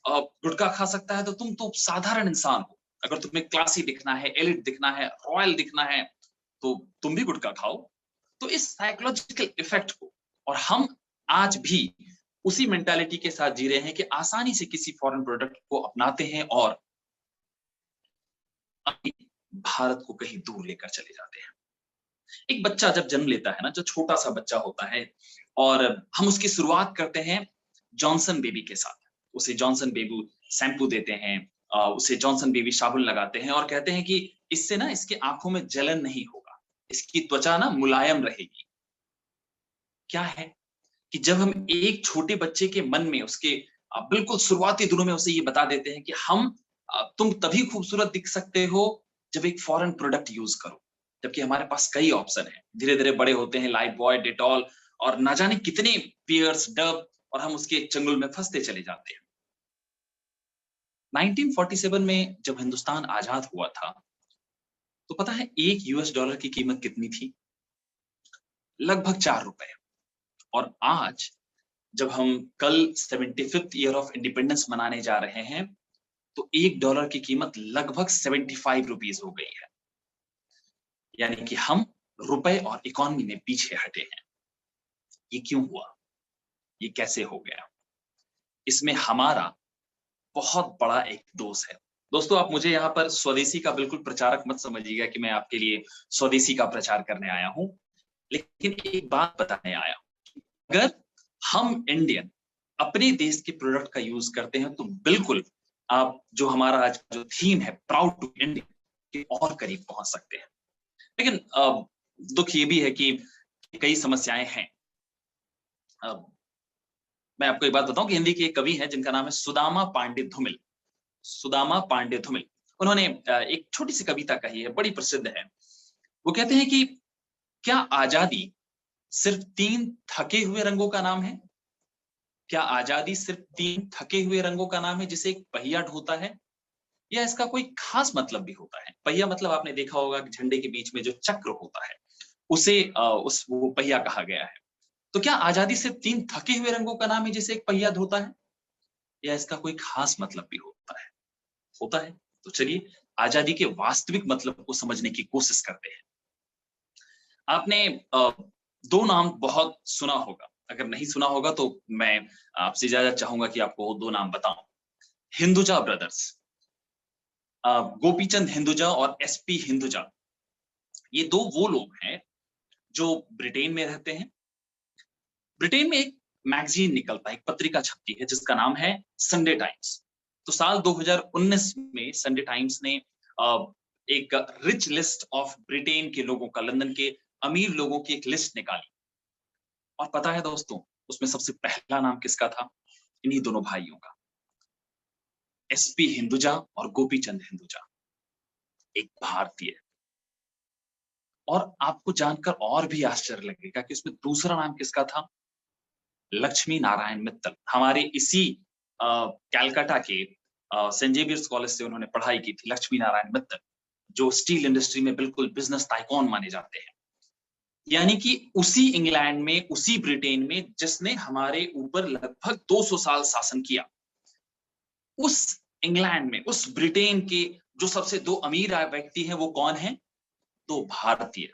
गुटखा खा सकता है तो तुम तो साधारण इंसान हो। अगर तुम्हें क्लासी दिखना है, एलिट दिखना है, रॉयल दिखना है, तो तुम भी गुटखा खाओ। तो इस साइकोलॉजिकल इफेक्ट को, और हम आज भी उसी मेंटालिटी के साथ जी रहे हैं कि आसानी से किसी फॉरेन प्रोडक्ट को अपनाते हैं और भारत को कहीं दूर लेकर चले जाते हैं। एक बच्चा जब जन्म लेता है ना, जो छोटा सा बच्चा होता है, और हम उसकी शुरुआत करते हैं जॉनसन बेबी के साथ। उसे जॉनसन बेबी शैम्पू देते हैं, उसे जॉनसन बेबी साबुन लगाते हैं और कहते हैं कि इससे ना इसके आंखों में जलन नहीं होगा, इसकी त्वचा ना मुलायम रहेगी। क्या है कि जब हम एक छोटे बच्चे के मन में उसके बिल्कुल शुरुआती दिनों में उसे ये बता देते हैं कि तुम तभी खूबसूरत दिख सकते हो जब एक फॉरेन प्रोडक्ट यूज करो, जबकि हमारे पास कई ऑप्शन है। धीरे धीरे बड़े होते हैं, लाइफ बॉय, डेटॉल और ना जाने कितने पियर्स, डब, और हम उसके चंगुल में फंसते चले जाते हैं। 1947 में जब हिंदुस्तान आजाद हुआ था, तो पता है एक यूएस डॉलर की कीमत कितनी थी? लगभग 4 रुपए। और आज जब हम कल 75th ईयर ऑफ इंडिपेंडेंस मनाने जा रहे हैं, तो $1 की कीमत लगभग 75 रुपीस हो गई है। यानी कि हम रुपए और इकोनॉमी में पीछे हटे हैं। ये क्यों हुआ? ये कैसे हो गया? इसमें हमारा बहुत बड़ा एक दोष है। दोस्तों, आप मुझे यहाँ पर स्वदेशी का बिल्कुल प्रचारक मत समझिएगा कि मैं आपके लिए स्वदेशी का प्रचार करने आया हूँ, लेकिन एक बात बताने आया हूँ। अगर हम इंडियन अपने देश के प्रोडक्ट का यूज करते हैं, तो बिल्कुल आप जो हमारा आज जो थीम है, प्राउड टू इंडिया, के और करीब पहुंच सकते हैं। लेकिन दुख ये भी है कि कई समस्याएं हैं। मैं आपको एक बात बताऊं कि हिंदी के एक कवि हैं जिनका नाम है सुदामा पांडे धुमिल। सुदामा पांडे धुमिल, उन्होंने एक छोटी सी कविता कही है, बड़ी प्रसिद्ध है। वो कहते हैं कि क्या आजादी सिर्फ 3 थके हुए रंगों का नाम है? क्या आजादी सिर्फ 3 थके हुए रंगों का नाम है जिसे एक पहिया ढोता है? या इसका कोई खास मतलब भी होता है? पहिया मतलब आपने देखा होगा कि झंडे के बीच में जो चक्र होता है, उसे उस वो पहिया कहा गया है। तो क्या आजादी सिर्फ 3 थके हुए रंगों का नाम है जिसे एक पहिया ढोता है? या इसका कोई खास मतलब भी होता है? होता है। तो चलिए आजादी के वास्तविक मतलब को समझने की कोशिश करते हैं। आपने 2 नाम बहुत सुना होगा। अगर नहीं सुना होगा तो मैं आपसे इजाजत चाहूंगा कि आपको वो 2 नाम बताऊं। हिंदुजा ब्रदर्स, गोपीचंद हिंदुजा और एसपी हिंदुजा। ये 2 वो लोग हैं जो ब्रिटेन में रहते हैं। ब्रिटेन में एक मैगजीन निकलता है, एक पत्रिका छपती है जिसका नाम है संडे टाइम्स। तो साल 2019 में संडे टाइम्स ने एक रिच लिस्ट ऑफ ब्रिटेन के लोगों का, लंदन के अमीर लोगों की एक लिस्ट निकाली। और पता है दोस्तों, उसमें सबसे पहला नाम किसका था? इन्हीं दोनों भाइयों का, एसपी हिंदुजा और गोपीचंद हिंदुजा, एक भारतीय। और आपको जानकर और भी आश्चर्य लगेगा कि उसमें दूसरा नाम किसका था? लक्ष्मी नारायण मित्तल। हमारे इसी कैलकाटा के सेंट जेवियर्स कॉलेज से उन्होंने पढ़ाई की थी, लक्ष्मी नारायण मित्तल, जो स्टील इंडस्ट्री में बिल्कुल बिजनेस टाइकॉन माने जाते हैं। यानी कि उसी इंग्लैंड में, उसी ब्रिटेन में जिसने हमारे ऊपर लगभग 200 साल शासन किया, उस इंग्लैंड में, उस ब्रिटेन के जो सबसे 2 अमीर व्यक्ति हैं, वो कौन है? 2 भारतीय।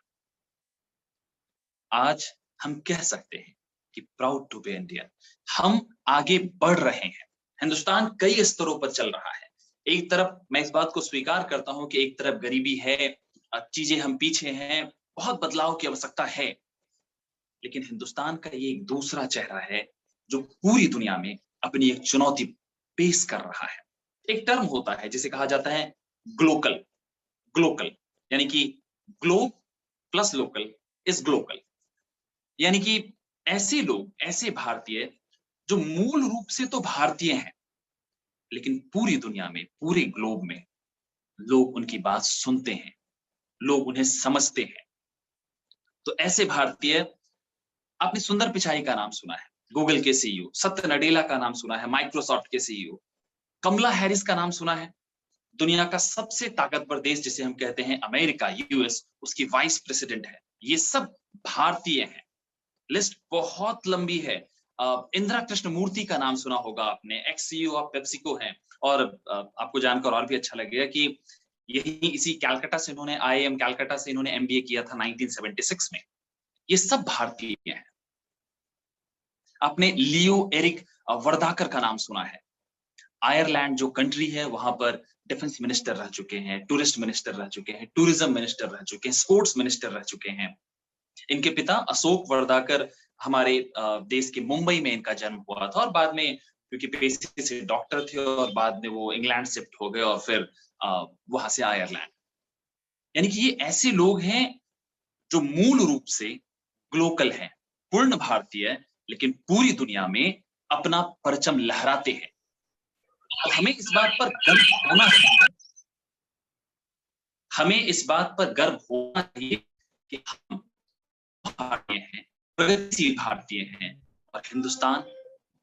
आज हम कह सकते हैं कि प्राउड टू बी इंडियन। हम आगे बढ़ रहे हैं। हिंदुस्तान कई स्तरों पर चल रहा है। एक तरफ मैं इस बात को स्वीकार करता हूं कि एक तरफ गरीबी है, चीजें हम पीछे हैं, बहुत बदलाव की आवश्यकता है। लेकिन हिंदुस्तान का ये एक दूसरा चेहरा है जो पूरी दुनिया में अपनी एक चुनौती पेश कर रहा है। एक टर्म होता है जिसे कहा जाता है ग्लोकल। ग्लोकल यानी कि globe plus local is Glocal. यानी कि ऐसे लोग, ऐसे भारतीय जो मूल रूप से तो भारतीय हैं, लेकिन पूरी दुनिया में, पूरे ग्लोब में लोग उनकी बात सुनते हैं, लोग उन्हें समझते हैं। तो ऐसे भारतीय, आपने सुंदर पिचाई का नाम सुना है, गूगल के सीईओ। सत्य नडेला का नाम सुना है, माइक्रोसॉफ्ट के सीईओ। कमला हैरिस का नाम सुना है, दुनिया का सबसे ताकतवर देश जिसे हम कहते हैं अमेरिका, यूएस, उसकी वाइस प्रेसिडेंट है। ये सब भारतीय हैं। लिस्ट बहुत लंबी है। इंदिरा कृष्णमूर्ति का नाम सुना होगा आपने, एक्स सीईओ ऑफ पेप्सिको हैं। और आपको जानकर और भी अच्छा लगेगा कि यही इसी कलकत्ता से इन्होंने आईआईएम कलकत्ता से इन्होंने एमबीए किया था 1976 में। ये सब भारतीय हैं। आपने लियो एरिक वर्दाकर का नाम सुना है। आयरलैंड जो कंट्री है वहां पर डिफेंस मिनिस्टर रह चुके हैं, टूरिस्ट मिनिस्टर रह चुके हैं, टूरिज्म मिनिस्टर रह चुके हैं, स्पोर्ट्स मिनिस्टर रह चुके हैं। इनके पिता अशोक वर्दाकर हमारे देश के मुंबई में इनका जन्म हुआ था, और बाद में क्योंकि पेशे से डॉक्टर थे और बाद में वो इंग्लैंड शिफ्ट हो गए और फिर वहां से आयरलैंड। यानी कि ये ऐसे लोग हैं जो मूल रूप से ग्लोकल हैं, पूर्ण भारतीय, लेकिन पूरी दुनिया में अपना परचम लहराते हैं। और हमें इस बात पर गर्व होना चाहिए, हमें इस बात पर गर्व होना चाहिए कि हम भारतीय हैं, प्रगतिशील भारतीय हैं, और हिंदुस्तान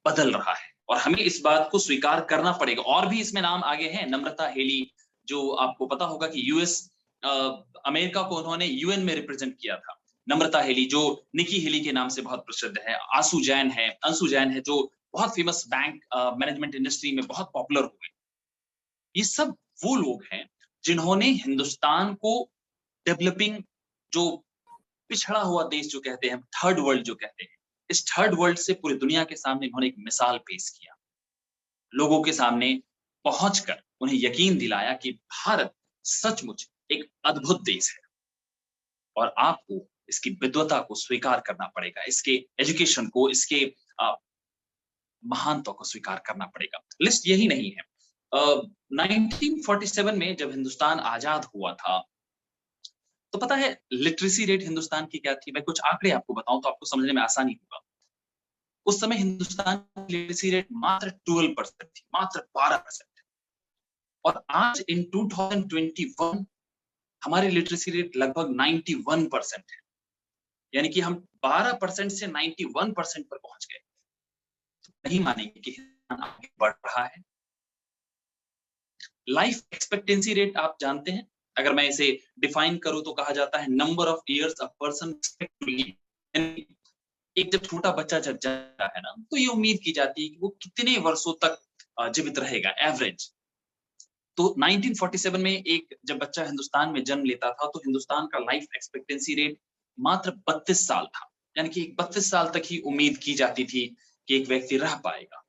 बदल रहा है, और हमें इस बात को स्वीकार करना पड़ेगा। और भी इसमें नाम आगे हैं, नम्रता हेली, जो आपको पता होगा कि यूएस अमेरिका को उन्होंने यूएन में रिप्रेजेंट किया था। नम्रता हेली जो निकी हेली के नाम से बहुत प्रसिद्ध है, अंशु जैन है जो बहुत फेमस बैंक मैनेजमेंट इंडस्ट्री में बहुत पॉपुलर हुए। ये सब वो लोग हैं जिन्होंने हिंदुस्तान को डेवलपिंग, जो पिछड़ा हुआ देश जो कहते हैं, थर्ड वर्ल्ड जो कहते हैं, इस थर्ड वर्ल्ड से पूरी दुनिया के सामने इन्होंने एक मिसाल पेश किया। लोगों के सामने पहुंचकर उन्हें यकीन दिलाया कि भारत सचमुच एक अद्भुत देश है, और आपको इसकी विद्वता को स्वीकार करना पड़ेगा, इसके एजुकेशन को, इसके महानता को स्वीकार करना पड़ेगा। लिस्ट यही नहीं है। 1947 में जब हिंदुस्तान आजाद हुआ था, तो पता है लिटरेसी रेट हिंदुस्तान की क्या थी? मैं कुछ आंकड़े आपको बताऊं तो आपको समझने में आसानी होगा। उस समय हिंदुस्तान की लिटरेसी रेट मात्र 12% थी, मात्र 12%। और आज इन 2021 हमारी लिटरेसी रेट लगभग 91% है। यानी कि हम 12% से 91% पर पहुंच गए। तो नहीं मानेंगे कि हिंदुस्तान आगे बढ़ रहा है। लाइफ एक्सपेक्टेंसी रेट आप जानते हैं, अगर मैं इसे डिफाइन करूं तो कहा जाता है number of years a person expect to live. एक जब छोटा बच्चा जब जाता है ना, तो ये उम्मीद की जाती है कि वो कितने वर्षों तक जीवित रहेगा, एवरेज। तो 1947 में एक जब बच्चा हिंदुस्तान में जन्म लेता था, तो हिंदुस्तान का लाइफ एक्सपेक्टेंसी रेट मात्र 32 साल था। यानी कि 32 साल तक ही उम्मीद की जाती थी कि एक व्यक्ति रह पाएगा,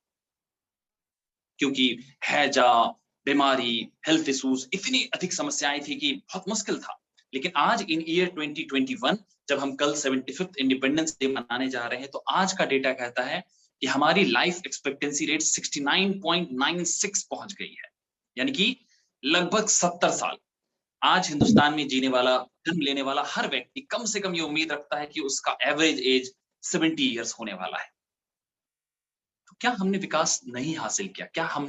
क्योंकि हैजा, बीमारी, हेल्थ इश्यूज, इतनी अधिक समस्याएं थी कि बहुत मुश्किल था। लेकिन आज इन ईयर 2021 जब हम कल 75th इंडिपेंडेंस डे मनाने जा रहे हैं, तो आज का डेटा कहता है कि हमारी लाइफ एक्सपेक्टेंसी रेट 69.96 पहुंच गई है। यानी कि लगभग 70 साल। आज हिंदुस्तान में जीने वाला, जन्म लेने वाला हर व्यक्ति कम से कम ये उम्मीद रखता है कि उसका एवरेज एज 70 ईयर्स होने वाला है। तो क्या हमने विकास नहीं हासिल किया? क्या हम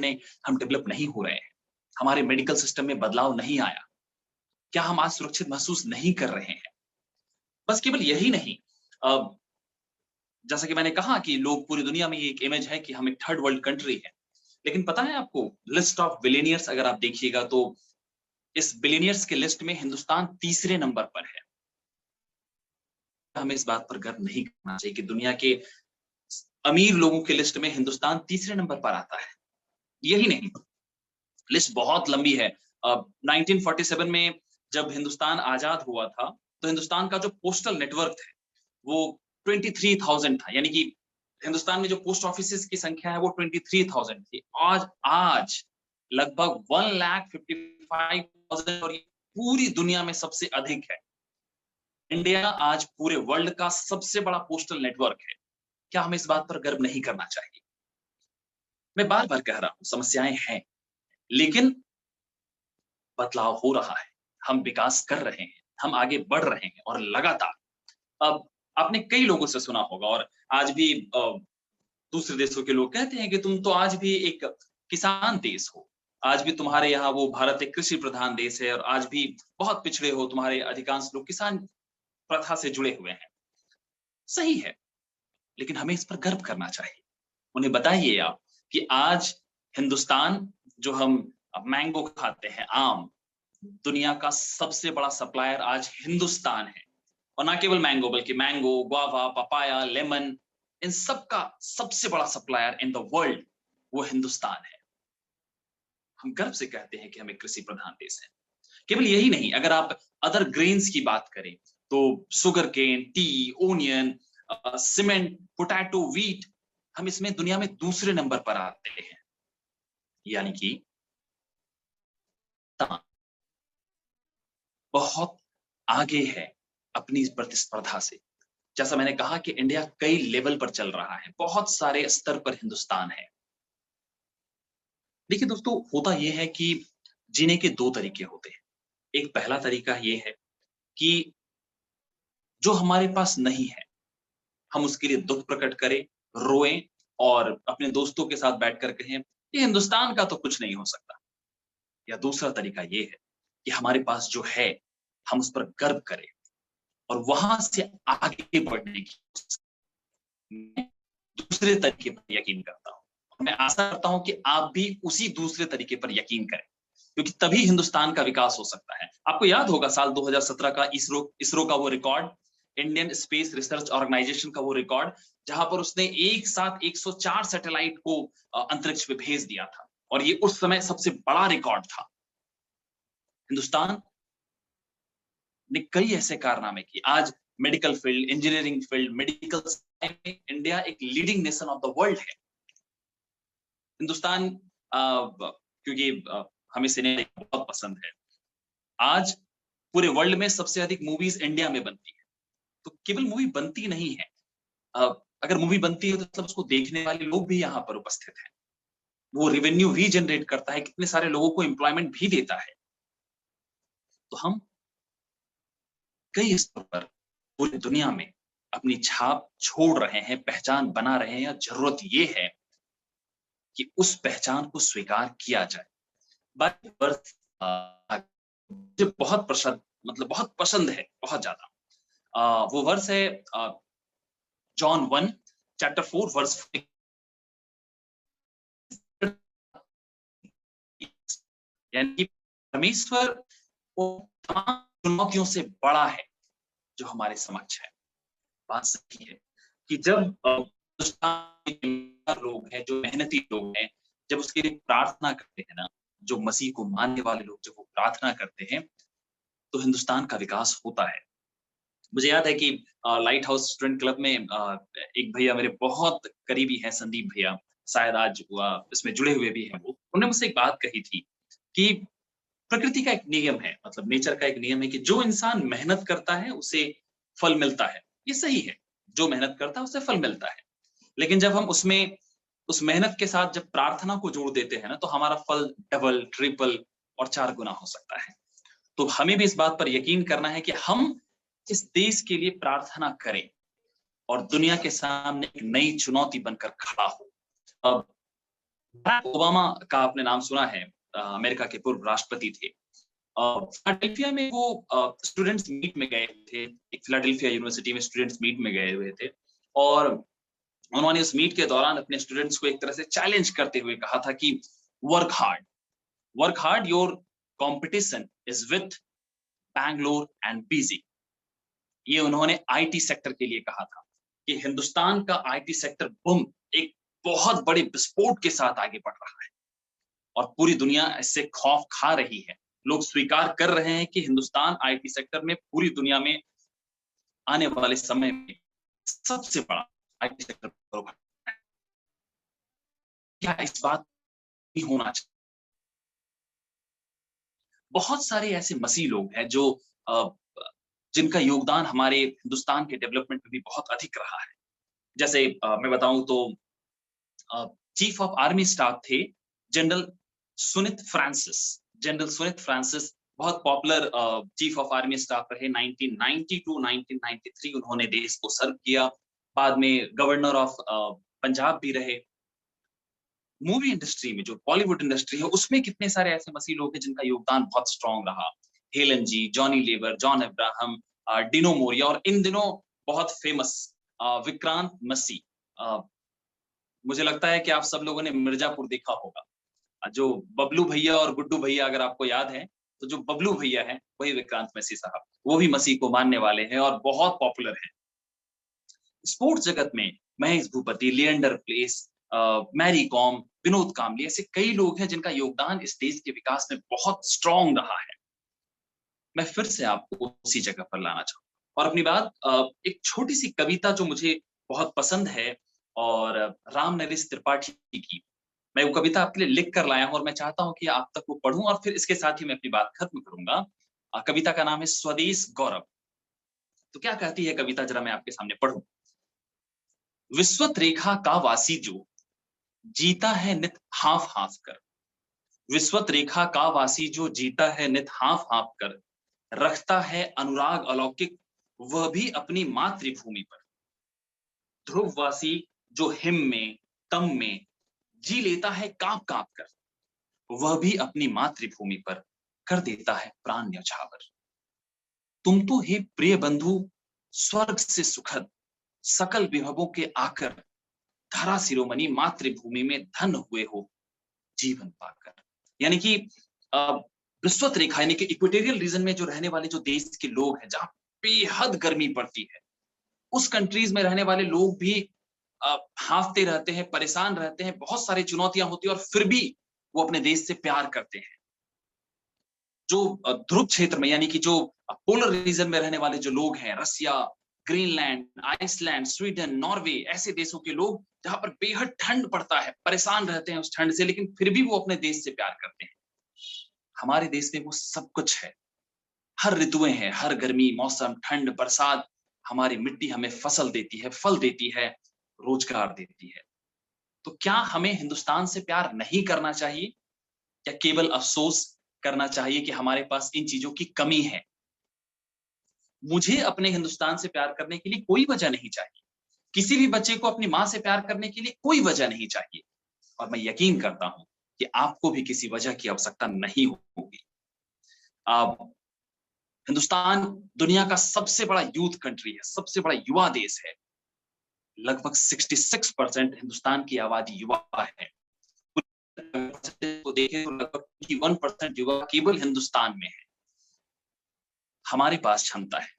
डेवलप नहीं हो रहे हैं? हमारे मेडिकल सिस्टम में बदलाव नहीं आया? क्या हम आज सुरक्षित महसूस नहीं कर रहे हैं? बस केवल यही नहीं, जैसा कि मैंने कहा कि लोग पूरी दुनिया में एक इमेज है कि हम एक थर्ड वर्ल्ड कंट्री है। लेकिन पता है आपको, लिस्ट ऑफ बिलियनियर्स अगर आप देखिएगा तो इस बिलियनियर्स के लिस्ट में हिंदुस्तान तीसरे नंबर पर है। हमें इस बात पर गर्व नहीं करना चाहिए कि दुनिया के अमीर लोगों के लिस्ट में हिंदुस्तान तीसरे नंबर पर आता है? यही नहीं, लिस्ट बहुत लंबी है। 1947 में जब हिंदुस्तान आजाद हुआ था, तो हिंदुस्तान का जो पोस्टल नेटवर्क है वो 23,000 था। यानी कि हिंदुस्तान में जो पोस्ट ऑफिस की संख्या है वो 23,000 थी। आज लगभग 1,55,000, और ये पूरी दुनिया में सबसे अधिक है। इंडिया आज पूरे वर्ल्ड का सबसे बड़ा पोस्टल नेटवर्क है। क्या हमें इस बात पर गर्व नहीं करना चाहिए? मैं बार बार कह रहा हूं, समस्याएं हैं, लेकिन बदलाव हो रहा है, हम विकास कर रहे हैं, हम आगे बढ़ रहे हैं, और लगातार। अब आपने कई लोगों से सुना होगा, और आज भी दूसरे देशों के लोग कहते हैं कि तुम तो आज भी एक किसान देश हो, आज भी तुम्हारे यहाँ वो भारत एक कृषि प्रधान देश है, और आज भी बहुत पिछड़े हो, तुम्हारे अधिकांश लोग किसान प्रथा से जुड़े हुए हैं। सही है, लेकिन हमें इस पर गर्व करना चाहिए। उन्हें बताइए आप कि आज हिंदुस्तान, जो हम मैंगो खाते हैं, आम, दुनिया का सबसे बड़ा सप्लायर आज हिंदुस्तान है। और ना केवल मैंगो, बल्कि मैंगो, गुआवा, पपाया, लेमन, इन सब का सबसे बड़ा सप्लायर इन द वर्ल्ड वो हिंदुस्तान है। हम गर्व से कहते हैं कि हम एक कृषि प्रधान देश हैं। केवल यही नहीं, अगर आप अदर ग्रेन्स की बात करें तो sugar cane, tea, onion, cement, potato, wheat, हम इसमें दुनिया में दूसरे नंबर पर आते हैं। यानी कि बहुत आगे है अपनी प्रतिस्पर्धा से। जैसा मैंने कहा कि इंडिया कई लेवल पर चल रहा है, बहुत सारे स्तर पर हिंदुस्तान है। देखिए दोस्तों, होता यह है कि जीने के दो तरीके होते हैं। एक पहला तरीका ये है कि जो हमारे पास नहीं है, हम उसके लिए दुःख प्रकट करें, रोएं और अपने दोस्तों के साथ बैठकर कहें, ये हिंदुस्तान का तो कुछ नहीं हो सकता। या दूसरा तरीका ये है कि हमारे पास जो है, हम उस पर गर्व करें और वहां से आगे बढ़ने की मैं दूसरे तरीके पर यकीन करता हूँ। मैं आशा करता हूँ कि आप भी उसी दूसरे तरीके पर यकीन करें, क्योंकि तभी हिंदुस्तान का विकास हो सकता है। आपको याद होगा साल 2017 का इसरो का वो record, Indian space research organisation का वो रिकॉर्ड, जहां पर उसने एक साथ 104 सैटेलाइट को अंतरिक्ष में भेज दिया था और ये उस समय सबसे बड़ा रिकॉर्ड था। हिंदुस्तान ने कई ऐसे कारनामे किए। आज medical field, engineering field, medical में इंडिया एक leading nation of the world है। हिंदुस्तान क्योंकि हमें सिनेमा बहुत पसंद है, आज पूरे वर्ल्ड में सबसे अधिक मूवीज इंडिया में बनती है। तो केवल मूवी बनती नहीं है, अगर मूवी बनती है तो मतलब उसको देखने वाले लोग भी यहाँ पर उपस्थित हैं। वो रेवेन्यू भी जनरेट करता है, कितने सारे लोगों को एम्प्लॉयमेंट भी देता है। तो हम कई स्तर पर पूरी दुनिया में अपनी छाप छोड़ रहे हैं, पहचान बना रहे हैं। जरूरत ये है कि उस पहचान को स्वीकार किया जाए। बाकी वर्ष मुझे बहुत पसंद, मतलब बहुत पसंद है, बहुत ज्यादा। वो वर्ष है जॉन 1 चैप्टर 4 वर्स, यानी कि परमेश्वर वो तमाम चुनौतियों से बड़ा है जो हमारे समक्ष है। बात सही है कि जब लोग हैं, जो मेहनती लोग हैं, जब उसके लिए प्रार्थना करते हैं ना, जो मसीह को मानने वाले लोग जब वो प्रार्थना करते हैं, तो हिंदुस्तान का विकास होता है। मुझे याद है कि लाइट हाउस स्टूडेंट क्लब में एक भैया मेरे बहुत करीबी हैं, संदीप भैया, शायद आज इसमें जुड़े हुए भी हैं वो। उन्होंने मुझसे एक बात कही थी कि प्रकृति का एक नियम है, मतलब नेचर का एक नियम है कि जो इंसान मेहनत करता है उसे फल मिलता है। ये सही है, जो मेहनत करता है उसे फल मिलता है। लेकिन जब हम उसमें उस मेहनत के साथ जब प्रार्थना को जोड़ देते हैं ना, तो हमारा फल डबल, ट्रिपल और 4 गुना हो सकता है। तो हमें भी इस बात पर यकीन करना है कि हम इस देश के लिए प्रार्थना करें और दुनिया के सामने एक नई चुनौती बनकर खड़ा हो। अब बराक ओबामा का आपने नाम सुना है, अमेरिका के पूर्व राष्ट्रपति थे। फिलाडेल्फिया में वो स्टूडेंट्स मीट में गए थे, एक फिलाडेल्फिया यूनिवर्सिटी में स्टूडेंट्स मीट में गए हुए थे और उन्होंने उस मीट के दौरान अपने स्टूडेंट्स को एक तरह से चैलेंज करते हुए कहा था कि work hard, work hard, your competition is with Bangalore and बीजी। ये उन्होंने आईटी सेक्टर के लिए कहा था कि हिंदुस्तान का आईटी सेक्टर बूम एक बहुत बड़े विस्फोट के साथ आगे बढ़ रहा है और पूरी दुनिया इससे खौफ खा रही है। लोग स्वीकार कर रहे हैं कि हिंदुस्तान आईटी सेक्टर में पूरी दुनिया में आने वाले समय में सबसे बड़ा आईटी सेक्टर होगा। क्या इस बात भी होना चाहिए? बहुत सारे ऐसे मसीह लोग हैं जो जिनका योगदान हमारे हिंदुस्तान के डेवलपमेंट में भी बहुत अधिक रहा है। जैसे मैं बताऊं तो चीफ ऑफ आर्मी स्टाफ थे जनरल सुनित फ्रांसिस। जनरल सुनित फ्रांसिस बहुत popular chief of army staff रहे। 1990 टू 1993 उन्होंने देश को सर्व किया। बाद में गवर्नर ऑफ पंजाब भी रहे। मूवी इंडस्ट्री में, जो बॉलीवुड इंडस्ट्री है, उसमें कितने सारे ऐसे मसीह लोग हैं जिनका योगदान बहुत स्ट्रॉन्ग रहा। हेलन जी, जॉनी लेवर, जॉन अब्राहम, डिनो मोरिया और इन दिनों बहुत फेमस विक्रांत मसीह। मुझे लगता है कि आप सब लोगों ने मिर्जापुर देखा होगा। जो बबलू भैया और गुड्डू भैया अगर आपको याद है, तो जो बबलू भैया हैं वही विक्रांत मसीह साहब, वो भी मसीह को मानने वाले हैं और बहुत पॉपुलर हैं। स्पोर्ट्स जगत में महेश भूपति, लिएंडर पेस, मैरी कॉम, विनोद कांबली, ऐसे कई लोग हैं जिनका योगदान इस देश के विकास में बहुत स्ट्रांग रहा है। मैं फिर से आपको उसी जगह पर लाना चाहूँगा और अपनी बात एक छोटी-सी कविता जो मुझे बहुत पसंद है और राम नरेश त्रिपाठी की, मैं वो कविता आपके लिए लिख कर लाया हूँ और मैं चाहता हूँ कि आप तक वो पढूँ और फिर इसके साथ ही मैं अपनी बात खत्म करूँगा। कविता का नाम है स्वदेश गौरव। तो क्या कहती है कविता, ज़रा मैं आपके सामने पढूँ। विश्वत रेखा का वासी जो, जीता है नित हाँफ-हाँफ कर। विश्वत रेखा का वासी जो, जीता है नित हाँफ-हाँफ कर। रखता है अनुराग अलौकिक, वह भी अपनी मातृभूमि पर। ध्रुववासी जो हिम में, तम में, जी लेता है काँप-काँप कर। वह भी अपनी मातृभूमि पर कर देता है प्राण न्यौछावर। तुम तो हे प्रिय बंधु स्वर्ग से सुखद, सकल विभवों के आकर, धरा शिरोमणि मातृभूमि में धन्य हुए हो जीवन पाकर। यानी कि अ, विश्वत रेखा यानी कि इक्वेटोरियल रीजन में जो रहने वाले जो देश के लोग हैं, जहाँ बेहद गर्मी पड़ती है, उस कंट्रीज में रहने वाले लोग भी हांफते रहते हैं, परेशान रहते हैं, बहुत सारी चुनौतियां होती हैं और फिर भी वो अपने देश से प्यार करते हैं। जो ध्रुव क्षेत्र में यानी कि जो पोलर रीजन में रहने वाले जो लोग हैं, रसिया, ग्रीनलैंड, आइसलैंड, स्वीडन, नॉर्वे, ऐसे देशों के लोग जहां पर बेहद ठंड पड़ता है, परेशान रहते हैं उस ठंड से, लेकिन फिर भी वो अपने देश से प्यार करते हैं। हमारे देश में वो सब कुछ है। हर ऋतुएं हैं, हर गर्मी, मौसम, ठंड, बरसात, हमारी मिट्टी हमें फसल देती है, फल देती है, रोजगार देती है। तो क्या हमें हिंदुस्तान से प्यार नहीं करना चाहिए या केवल अफसोस करना चाहिए कि हमारे पास इन चीजों की कमी है? मुझे अपने हिंदुस्तान से प्यार करने के लिए कोई वजह नहीं चाहिए। किसी भी बच्चे को अपनी माँ से प्यार करने के लिए कोई वजह नहीं चाहिए और मैं यकीन करता हूँ कि आपको भी किसी वजह की आवश्यकता नहीं होगी। अब हिंदुस्तान दुनिया का सबसे बड़ा यूथ कंट्री है, सबसे बड़ा युवा देश है। लगभग 66% हिंदुस्तान की आबादी युवा है। तो देखें तो लगभग 21% युवा केवल हिंदुस्तान में है। हमारे पास क्षमता है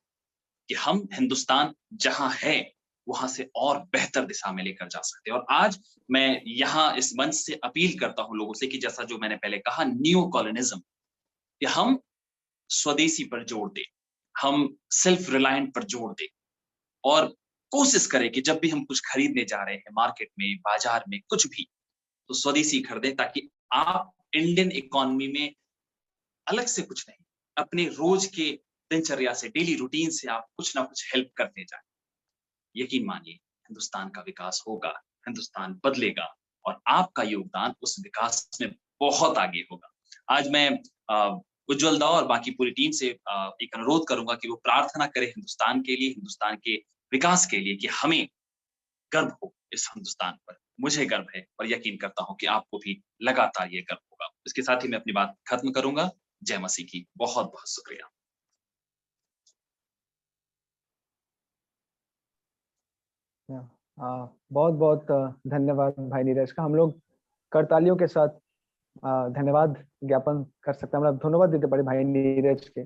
कि हम हिंदुस्तान जहां है वहां से और बेहतर दिशा में लेकर जा सकते हैं। और आज मैं यहाँ इस मंच से अपील करता हूं लोगों से कि जैसा जो मैंने पहले कहा, न्यू कॉलोनिज्म, कि हम स्वदेशी पर जोर दें, हम सेल्फ रिलायंट पर जोर दें और कोशिश करें कि जब भी हम कुछ खरीदने जा रहे हैं मार्केट में, बाजार में, कुछ भी, तो स्वदेशी खरीदें ताकि आप इंडियन इकोनॉमी में अलग से कुछ नहीं, अपने रोज के दिनचर्या से, डेली रूटीन से आप कुछ ना कुछ हेल्प करते जाएं। यकीन मानिए हिंदुस्तान का विकास होगा, हिंदुस्तान बदलेगा और आपका योगदान उस विकास में बहुत आगे होगा। आज मैं उज्जवल दा और बाकी पूरी टीम से एक अनुरोध करूंगा कि वो प्रार्थना करें हिंदुस्तान के लिए, हिंदुस्तान के विकास के लिए, कि हमें गर्व हो इस हिंदुस्तान पर। मुझे गर्व है और यकीन करता हूँ कि आपको भी लगातार ये गर्व होगा। इसके साथ ही मैं अपनी बात खत्म करूंगा। जय मसीह की। बहुत-बहुत शुक्रिया। बहुत बहुत धन्यवाद भाई नीरज का। हम लोग करतालियों के साथ ধন্যবাদ জ্ঞাপন कर सकते हैं। আমরা ধন্যবাদ দিতে পারি ভাই নীরজকে।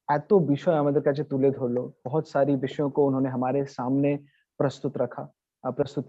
এত বিষয় আমাদের কাছে তুলে ধরলো, बहुत सारी विषयों को उन्होंने हमारे सामने प्रस्तुत रखा, प्रस्तुत